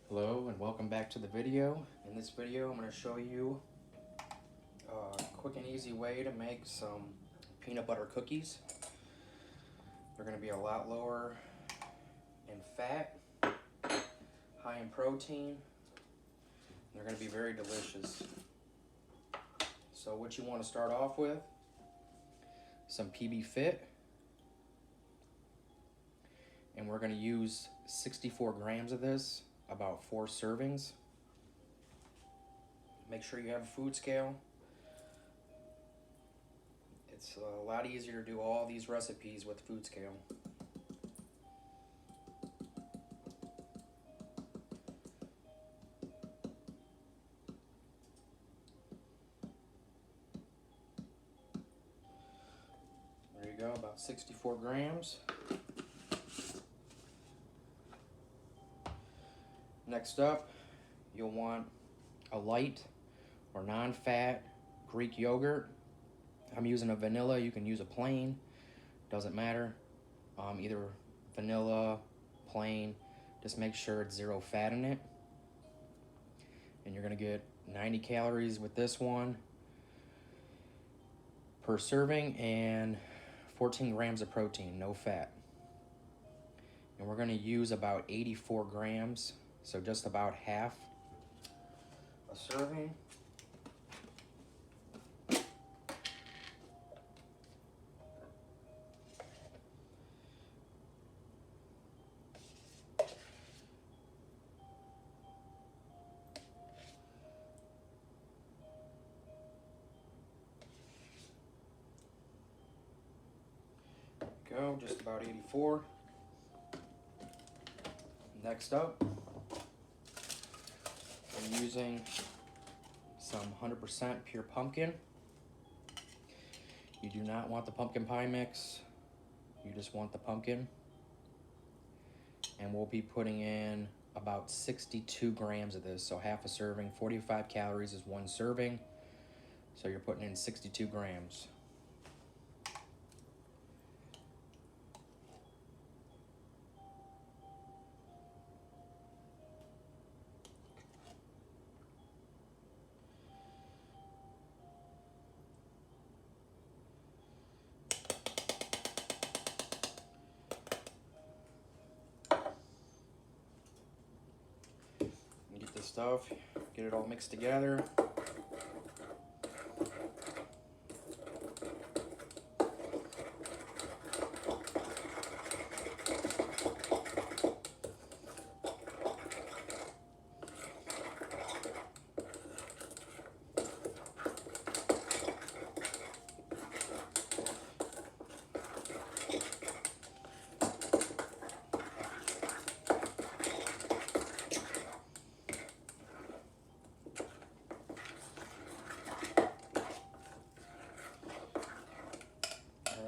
Hello and welcome back to the video. In this video I'm going to show you a quick and easy way to make some peanut butter cookies. They're going to be a lot lower in fat, high in protein, and they're going to be very delicious. So what you want to start off with, some PB Fit, and we're going to use 64 grams of this, about 4 servings. Make sure you have a food scale. It's a lot easier to do all these recipes with food scale. There you go, about 64 grams. Next up, you'll want a light or non-fat Greek yogurt. I'm using a vanilla. You can use a plain, doesn't matter. Either vanilla, plain, just make sure it's 0 fat in it. And you're gonna get 90 calories with this one per serving and 14 grams of protein, no fat. And we're gonna use about 84 grams, so just about half a serving. Go, just about 84. Next up, I'm using some 100% pure pumpkin. You do not want the pumpkin pie mix, you just want the pumpkin. And we'll be putting in about 62 grams of this, so half a serving. 45 calories is 1 serving, so you're putting in 62 grams. Get this stuff, get it all mixed together.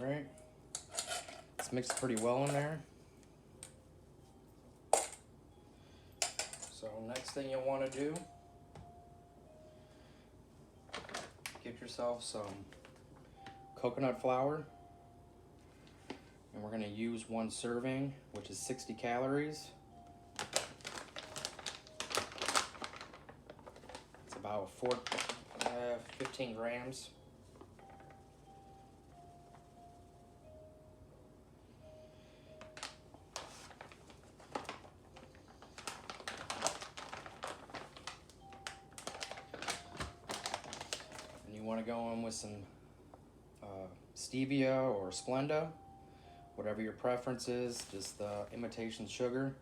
Alright, it's mixed pretty well in there. So next thing you'll want to do, get yourself some coconut flour. And we're going to use 1 serving, which is 60 calories. It's about 15 grams. And you want to go in with some stevia or Splenda, whatever your preference is, just the imitation sugar,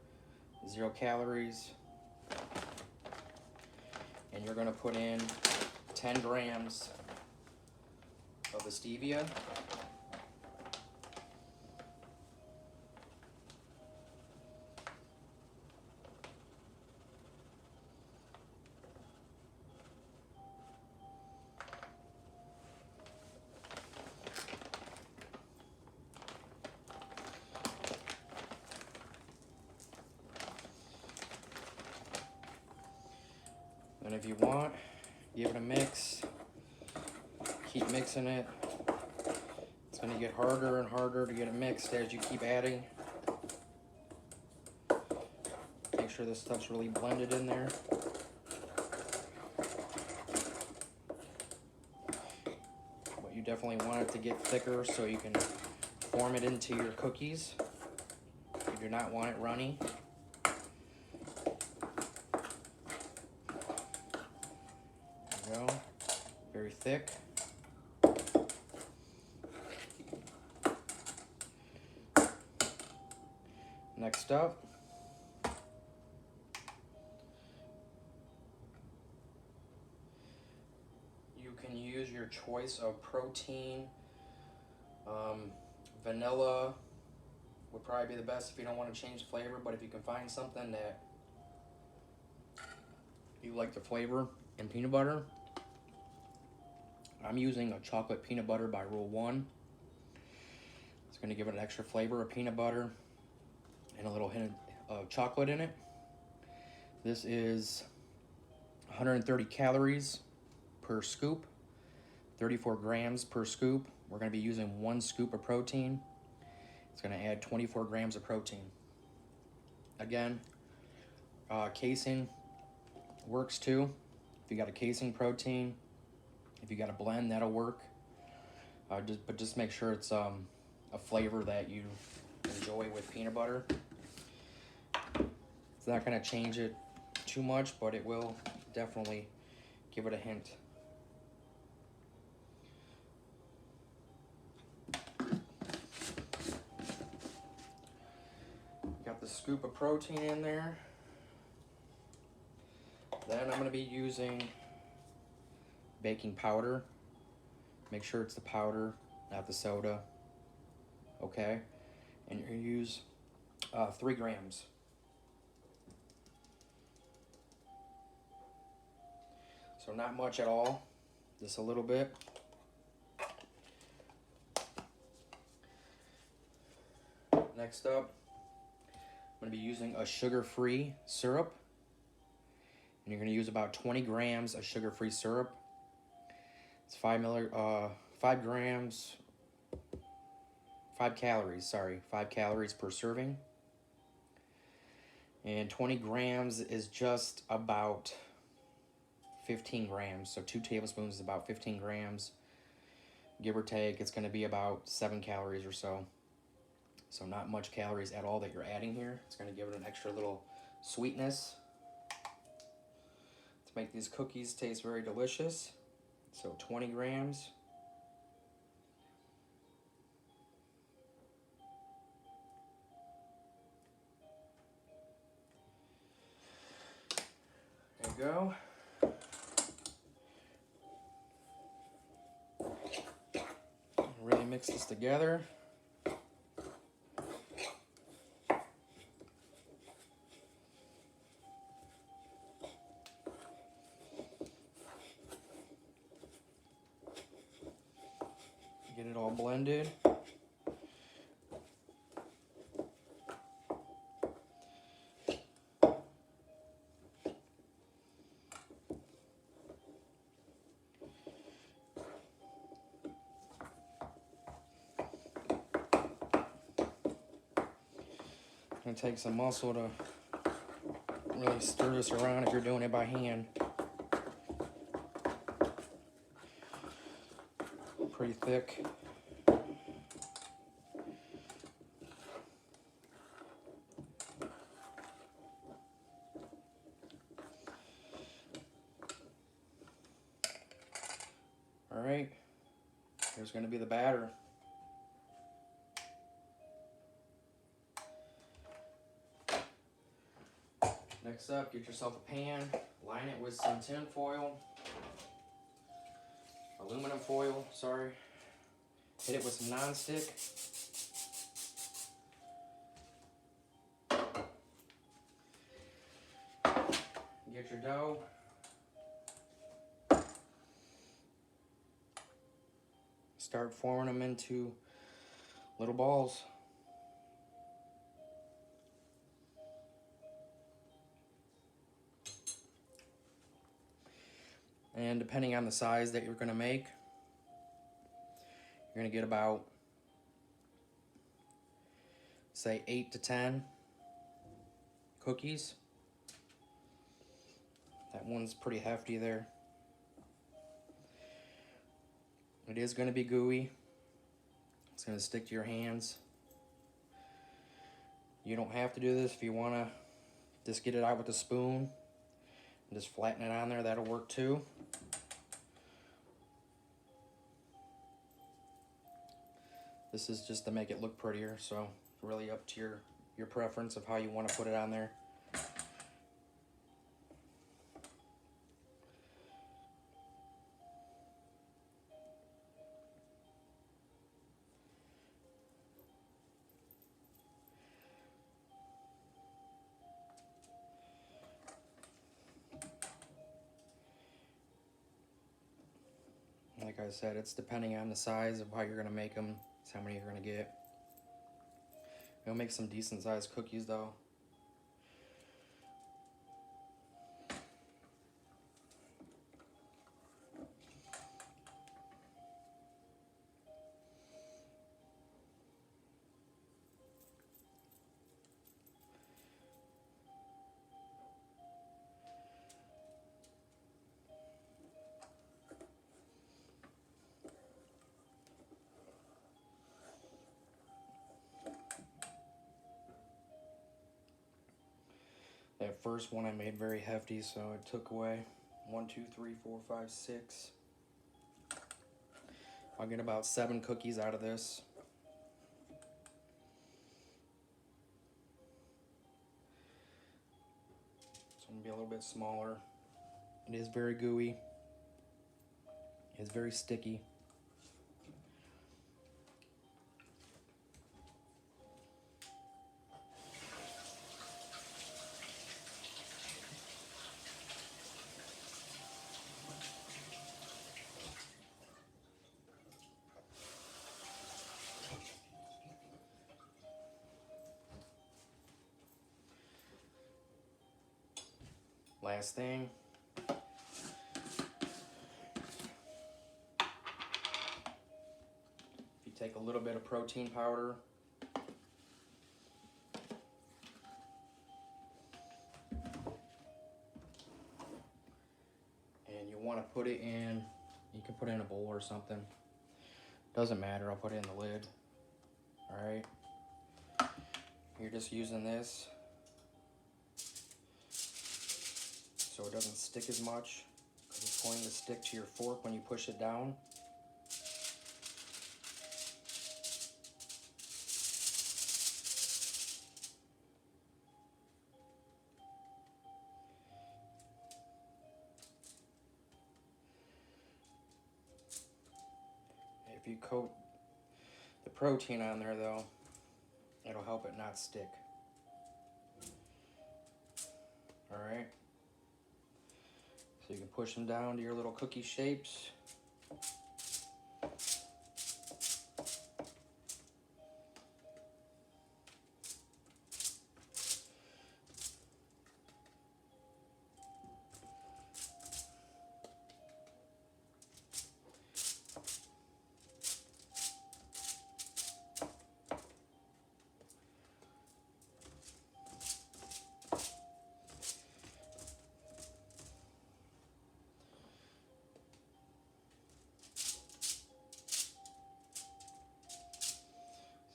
0 calories. And you're going to put in 10 grams of the stevia. And if you want, give it a mix. Keep mixing it. It's going to get harder and harder to get it mixed as you keep adding. Make sure this stuff's really blended in there. But you definitely want it to get thicker so you can form it into your cookies. You do not want it runny. There you go. Very thick. Next up, you can use your choice of protein. Vanilla would probably be the best if you don't want to change the flavor, but if you can find something that you like the flavor in peanut butter, I'm using a chocolate peanut butter by Rule 1. It's going to give it an extra flavor of peanut butter and a little hint of chocolate in it. This is 130 calories per scoop, 34 grams per scoop. We're going to be using 1 scoop of protein. It's going to add 24 grams of protein. Again, casing works too. If you got a casing protein, if you got a blend, that'll work. But just make sure it's a flavor that you enjoy with peanut butter. It's not going to change it too much, but it will definitely give it a hint. Got the scoop of protein in there. Then I'm going to be using baking powder. Make sure it's the powder, not the soda. Okay? And you're going to use 3 grams. So not much at all, just a little bit. Next up, I'm going to be using a sugar-free syrup. And you're going to use about 20 grams of sugar-free syrup. It's 5 calories per serving. And 20 grams is just about 15 grams. So 2 tablespoons is about 15 grams. Give or take, it's going to be about 7 calories or so. So not much calories at all that you're adding here. It's going to give it an extra little sweetness to make these cookies taste very delicious. So 20 grams. There you go. Really mix this together. Get it all blended. It's gonna take some muscle to really stir this around if you're doing it by hand. Pretty thick. All right, here's gonna be the batter. Next up, get yourself a pan, line it with some tin foil, aluminum foil, sorry. Hit it with some nonstick. Get your dough. Start forming them into little balls. And depending on the size that you're going to make, you're going to get about, say, 8 to 10 cookies. That one's pretty hefty there. It is going to be gooey. It's going to stick to your hands. You don't have to do this. If you want to just get it out with a spoon and just flatten it on there, that'll work too. This is just to make it look prettier, so really up to your preference of how you want to put it on there. Like I said, it's depending on the size of how you're going to make them. It's how many you're going to get. It'll make some decent sized cookies though. That first one I made very hefty, so I took away 1, 2, 3, 4, 5, 6. I'll get about 7 cookies out of this. It's going to be a little bit smaller. It is very gooey. It is very sticky. Last thing. If you take a little bit of protein powder, and you want to put it in, you can put it in a bowl or something. Doesn't matter, I'll put it in the lid. Alright. You're just using this so it doesn't stick as much, because it's going to stick to your fork when you push it down. If you coat the protein on there though, it'll help it not stick. Alright. So you can push them down to your little cookie shapes.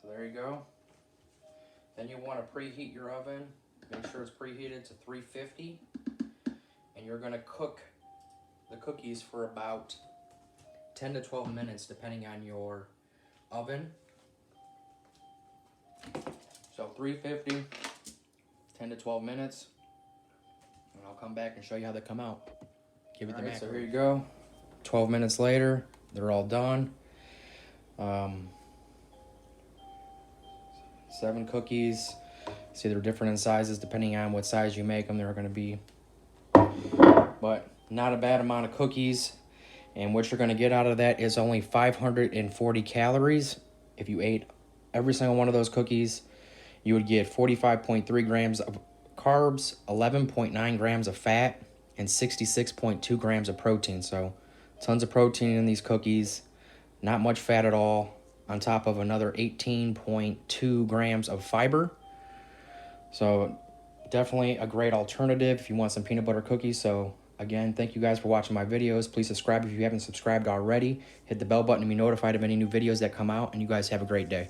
So there you go. Then you want to preheat your oven. Make sure it's preheated to 350. And you're going to cook the cookies for about 10 to 12 minutes depending on your oven. So 350, 10 to 12 minutes. And I'll come back and show you how they come out. Give it the macro. So here you go. 12 minutes later, they're all done. 7 cookies. See, they're different in sizes depending on what size you make them. They're going to be, but not a bad amount of cookies. And what you're going to get out of that is only 540 calories. If you ate every single one of those cookies, you would get 45.3 grams of carbs, 11.9 grams of fat, and 66.2 grams of protein. So tons of protein in these cookies, not much fat at all, on top of another 18.2 grams of fiber. So definitely a great alternative if you want some peanut butter cookies. So Again, thank you guys for watching my videos. Please subscribe if you haven't subscribed already. Hit the bell button to be notified of any new videos that come out, and you guys have a great day.